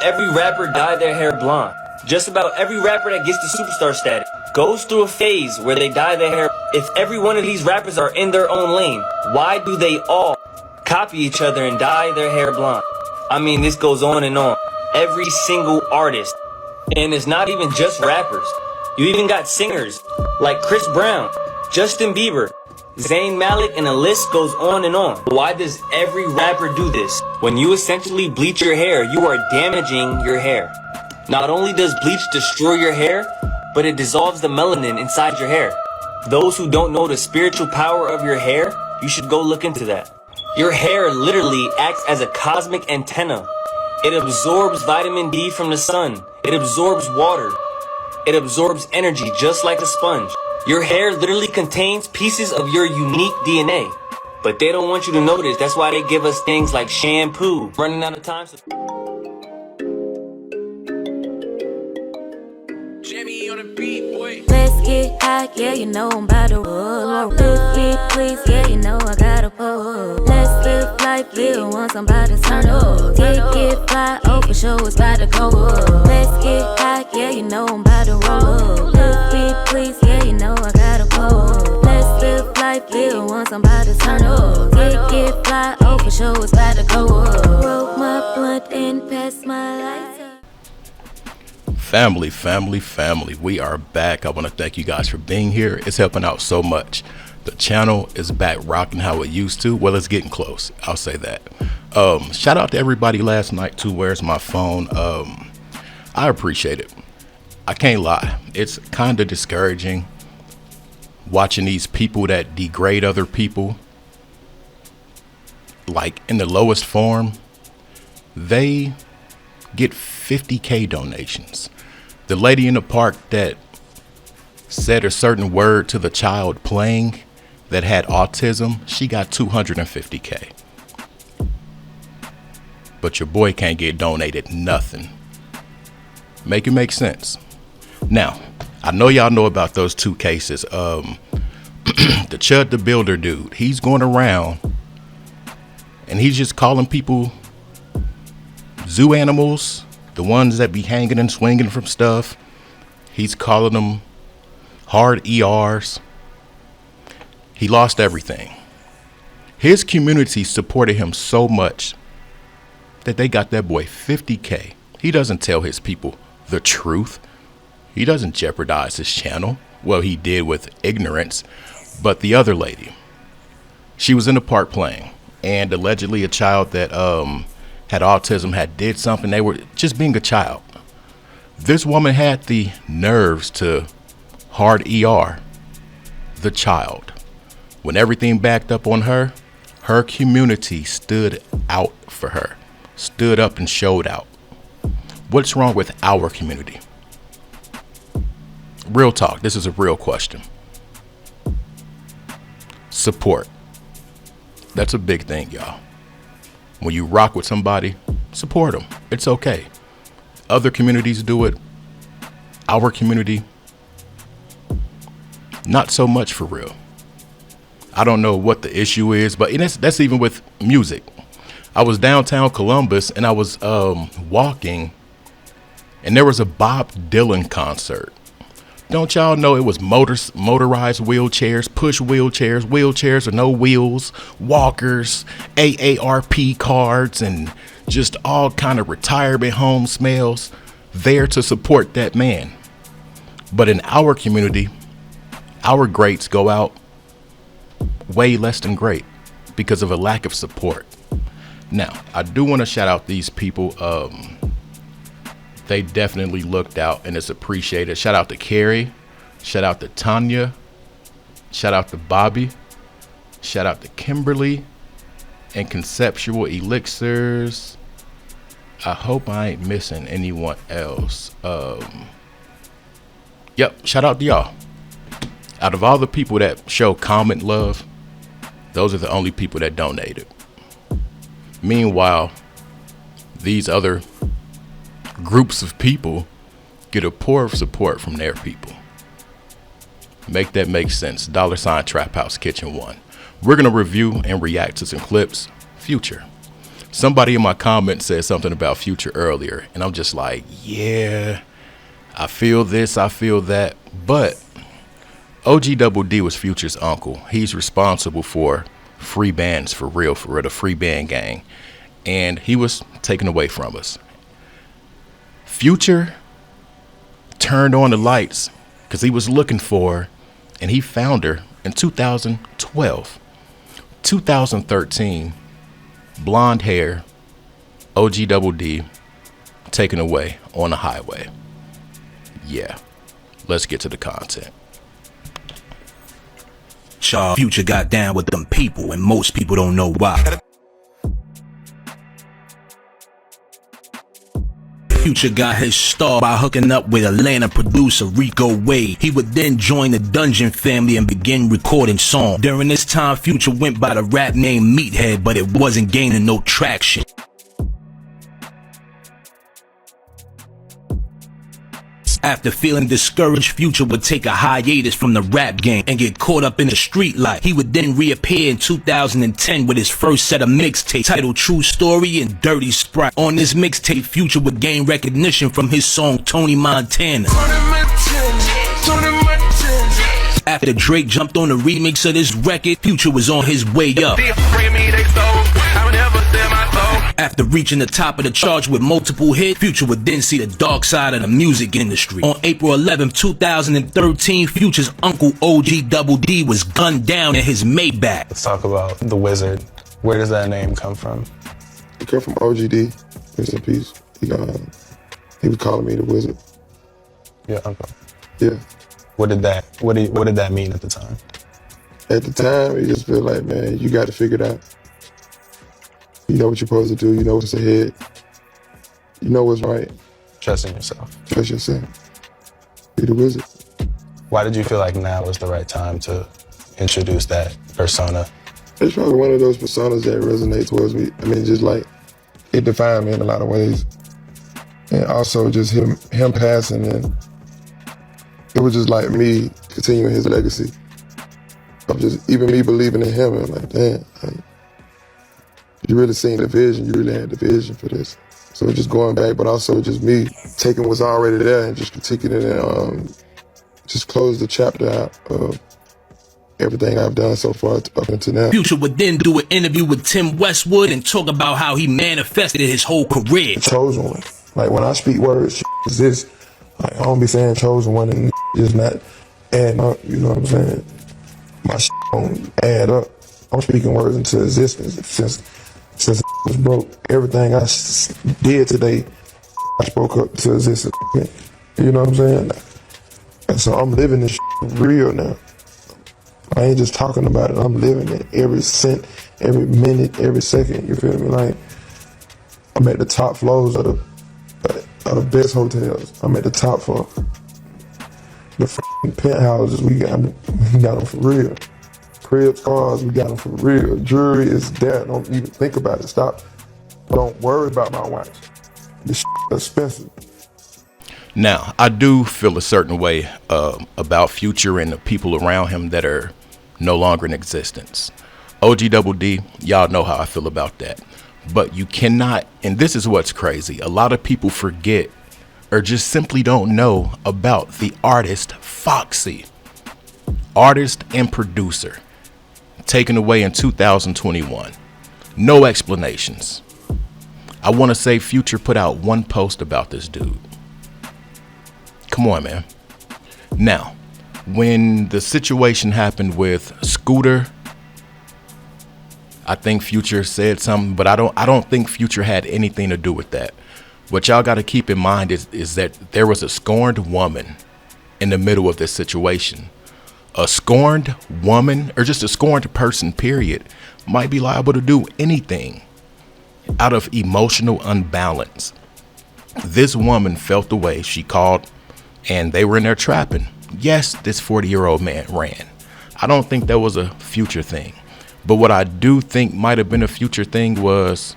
does every rapper dye their hair blonde? Just about every rapper that gets to superstar status goes through a phase where they dye their hair. If every one of these rappers are in their own lane, why do they all copy each other and dye their hair blonde? I mean, this goes on and on. Every single artist. And it's not even just rappers. You even got singers like Chris Brown, Justin Bieber, Zayn Malik, and the list goes on and on. Why does every rapper do this? When you essentially bleach your hair, you are damaging your hair. Not only does bleach destroy your hair, but it dissolves the melanin inside your hair. Those who don't know the spiritual power of your hair, you should go look into that. Your hair literally acts as a cosmic antenna. It absorbs vitamin D from the sun. It absorbs water. It absorbs energy just like a sponge. Your hair literally contains pieces of your unique DNA. But they don't want you to know this. That's why they give us things like shampoo. Running out of time. Jimmy on the beat, boy. Let's get high, yeah, you know I'm about to roll. Let's get please, yeah, you know I gotta pull. Let's live life, live once I'm about to turn up. Get fly, oh for sure it's about to go up. Let's get high, yeah, you know I'm about to roll. Let's get please, yeah, you know I gotta pull. Let's live life, live once I'm about to turn up. Get fly, oh for sure it's about to go up. Roll my blunt and pass my lighter. Family, we are back. I want to thank you guys for being here. It's helping out so much. The channel is back rocking how it used to. Well, it's getting close, I'll say that. Shout out to everybody last night too. Where's my phone? I appreciate it. I can't lie, it's kind of discouraging watching these people that degrade other people, like in the lowest form. They get 50K donations. The lady in the park that said a certain word to the child playing that had autism, she got 250K. But your boy can't get donated nothing. Make it make sense. Now, I know y'all know about those two cases. The Chud the Builder dude, he's going around and he's just calling people zoo animals, the ones that be hanging and swinging from stuff. He's calling them hard ERs. He lost everything. His community supported him so much that they got that boy 50K. He doesn't tell his people the truth. He doesn't jeopardize his channel. Well, he did with ignorance. But the other lady, she was in the park playing, and allegedly a child that had autism had did something. They were just being a child. This woman had the nerves to hard ER the child. When everything backed up on her, her community stood out for her, stood up and showed out. What's wrong with our community? Real talk, this is a real question. Support. That's a big thing, y'all. When you rock with somebody, support them. It's okay. Other communities do it. Our community, not so much for real. I don't know what the issue is, but that's even with music. I was downtown Columbus and I was walking, and there was a Bob Dylan concert. Don't y'all know it was motorized wheelchairs, push wheelchairs, wheelchairs with no wheels, walkers, AARP cards, and just all kind of retirement home smells there to support that man. But in our community, our greats go out way less than great because of a lack of support. Now, I do want to shout out these people. They definitely looked out and it's appreciated. Shout out to Carrie. Shout out to Tanya. Shout out to Bobby. Shout out to Kimberly and Conceptual Elixirs. I hope I ain't missing anyone else. Yep, shout out to y'all. Out of all the people that show comment love, those are the only people that donated. Meanwhile, these other groups of people get a pour of support from their people. Make that make sense. $Trap House Kitchen 1. We're going to review and react to some clips. Future. Somebody in my comments said something about Future earlier, and I'm just like, yeah, I feel this, I feel that. But OG Double D was Future's uncle. He's responsible for free bands for real, the free band gang. And he was taken away from us. Future turned on the lights because he was looking for her, and he found her in 2012. 2013, blonde hair, OG Double D, taken away on the highway. Yeah, let's get to the content. Future got down with them people, and most people don't know why. Future got his start by hooking up with Atlanta producer Rico Wade. He would then join the Dungeon family and begin recording songs. During this time, Future went by the rap name Meathead, but it wasn't gaining no traction. After feeling discouraged, Future would take a hiatus from the rap game and get caught up in the street life. He would then reappear in 2010 with his first set of mixtapes titled True Story and Dirty Sprite. On this mixtape, Future would gain recognition from his song Tony Montana. After Drake jumped on the remix of this record, Future was on his way up. After reaching the top of the charts with multiple hits, Future would then see the dark side of the music industry. On April 11, 2013, Future's uncle OG Double D was gunned down in his Maybach. Let's talk about the Wizard. Where does that name come from? It came from OGD. Rest in peace. He was calling me the Wizard. Your uncle. Yeah. What did that mean at the time? At the time, it just felt like, man, you got to figure it out. You know what you're supposed to do. You know what's ahead. You know what's right. Trust in yourself. Trust yourself. Be the Wizard. Why did you feel like now was the right time to introduce that persona? It's probably one of those personas that resonate towards me. I mean, just like, it defined me in a lot of ways. And also just him passing, and it was just like me continuing his legacy of just even me believing in him. And I'm like, damn, you really seen the vision. You really had the vision for this. So just going back, but also just me taking what's already there and just continuing it and just close the chapter out of everything I've done so far up until now. Future would then do an interview with Tim Westwood and talk about how he manifested his whole career. The chosen one. Like when I speak words, is this. Like, I don't be saying chosen one and just not adding up, you know what I'm saying? My don't add up. I'm speaking words into existence since I was broke. Everything I did today, I spoke up to existence. You know what I'm saying? And so I'm living this real now. I ain't just talking about it. I'm living it every cent, every minute, every second. You feel me? Like, I'm at the top floors of the best hotels. I'm at the top for the penthouses. We got them for real. Cribs, cars, we got them for real. Jewelry is there. Don't even think about it. Stop. Don't worry about my wife. This expensive. Now, I do feel a certain way about Future and the people around him that are no longer in existence. OG Double D, y'all know how I feel about that. But you cannot, and this is what's crazy, a lot of people forget or just simply don't know about the artist Foxy. Artist and producer. Taken away in 2021. No explanations. I want to say Future put out one post about this dude. Come on, man. Now, when the situation happened with Scooter, I think Future said something, but I don't think Future had anything to do with that. What y'all got to keep in mind is that there was a scorned woman in the middle of this situation. A scorned woman, or just a scorned person, period, might be liable to do anything out of emotional unbalance. This woman felt the way. She called, and they were in there trapping. Yes, this 40-year-old man ran. I don't think that was a Future thing. But what I do think might have been a Future thing was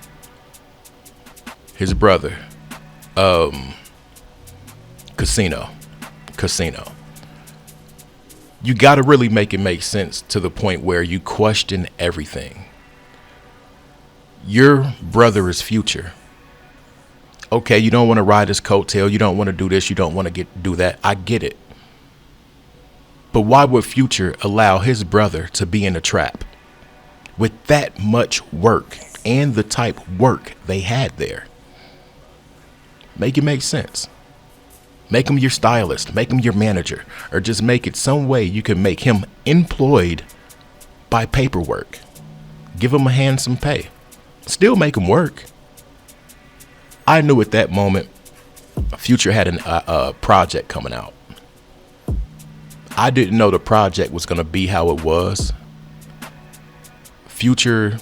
his brother, Casino. You got to really make it make sense to the point where you question everything. Your brother is Future. Okay, you don't want to ride his coattail. You don't want to do this. You don't want to do that. I get it. But why would Future allow his brother to be in a trap with that much work and the type work they had there? Make it make sense. Make him your stylist. Make him your manager. Or just make it some way you can make him employed by paperwork. Give him a handsome pay. Still make him work. I knew at that moment Future had a project coming out. I didn't know the project was going to be how it was. Future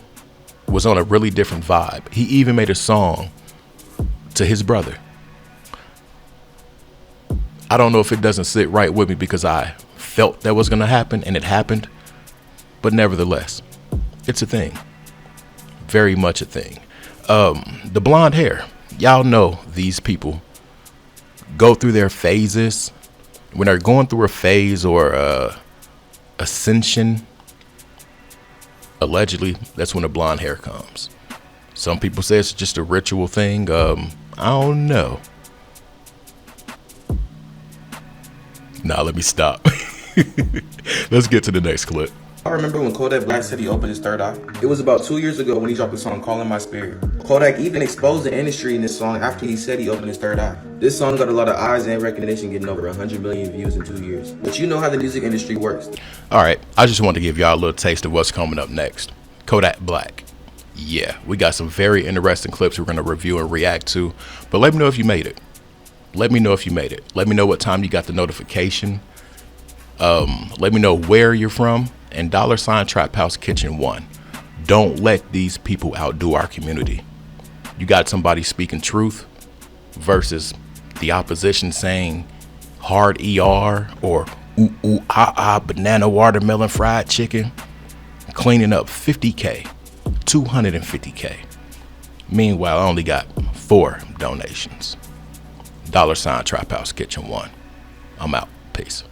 was on a really different vibe. He even made a song to his brother. I don't know if it doesn't sit right with me because I felt that was going to happen and it happened. But nevertheless, it's a thing. Very much a thing. The blonde hair. Y'all know these people go through their phases. When they're going through a phase or ascension, allegedly, that's when the blonde hair comes. Some people say it's just a ritual thing. I don't know. Nah, let me stop. Let's get to the next clip. I remember when Kodak Black said he opened his third eye. It was about 2 years ago when he dropped the song Calling My Spirit. Kodak even exposed the industry in this song after he said he opened his third eye. This song got a lot of eyes and recognition, getting over 100 million views in 2 years. But you know how the music industry works. All right, I just wanted to give y'all a little taste of what's coming up next. Kodak Black. Yeah, we got some very interesting clips we're going to review and react to. But let me know if you made it. Let me know if you made it. Let me know what time you got the notification. Let me know where you're from. And $ Trap House Kitchen 1. Don't let these people outdo our community. You got somebody speaking truth versus the opposition saying hard ER or ooh ooh ah ah banana watermelon fried chicken, cleaning up 50K, 250K. Meanwhile, I only got 4 donations. $ Trap House Kitchen 1. I'm out. Peace.